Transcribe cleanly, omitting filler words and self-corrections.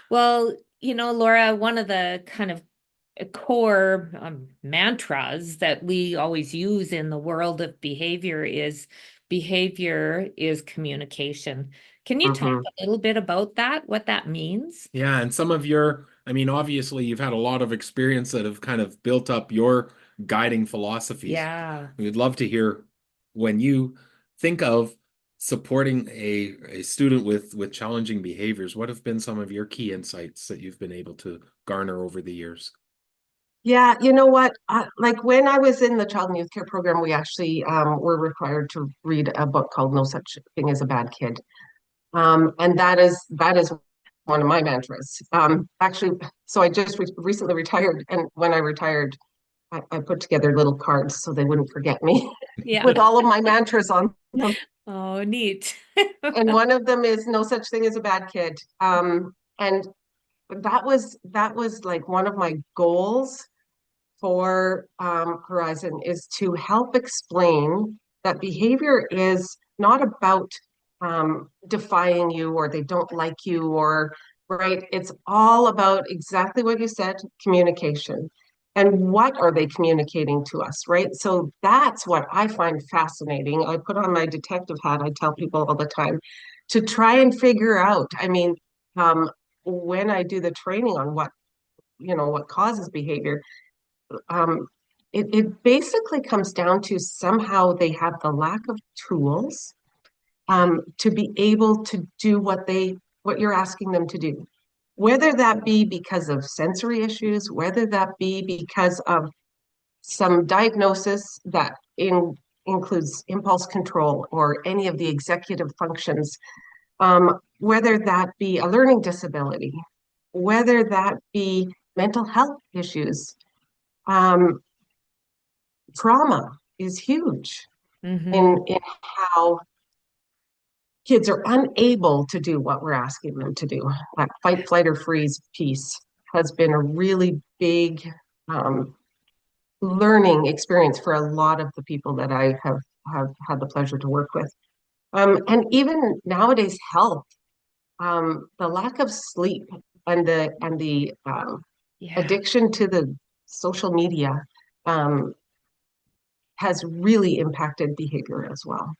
Well, Laura, one of the kind of core mantras that we always use in the world of behavior is communication. Can you talk Hmm. a little bit about that, what that means? Yeah, and some of your, I mean, obviously you've had a lot of experience that have kind of built up your guiding philosophies. Yeah. We'd love to hear when you think of supporting a student with challenging behaviors, what have been some of your key insights that you've been able to garner over the years? Yeah, you know what? Like when I was in the child and youth care program, we actually were required to read a book called No Such Thing as a Bad Kid. And that is one of my mantras. Actually, so I just recently retired, and when I retired, I put together little cards so they wouldn't forget me Yeah. with all of my mantras on them. Oh, neat. And one of them is no such thing as a bad kid. And that was like one of my goals for Horizon is to help explain that behavior is not about defying you or they don't like you or right. It's all about exactly what you said, communication. And what are they communicating to us, right? So that's what I find fascinating. I put on my detective hat, I tell people all the time to try and figure out. I mean, um, when I do the training on what causes behavior, um, it basically comes down to somehow they have the lack of tools Yeah. to be able to do what you're asking them to do, whether that be because of sensory issues, whether that be because of some diagnosis that includes impulse control or any of the executive functions, whether that be a learning disability, whether that be mental health issues. Um, Trauma is huge Hmm. in how kids are unable to do what we're asking them to do. That fight, flight, or freeze piece has been a really big um, learning experience for a lot of the people that I have had the pleasure to work with. And even nowadays, health, the lack of sleep and the Yeah. addiction to the social media um, has really impacted behavior as well.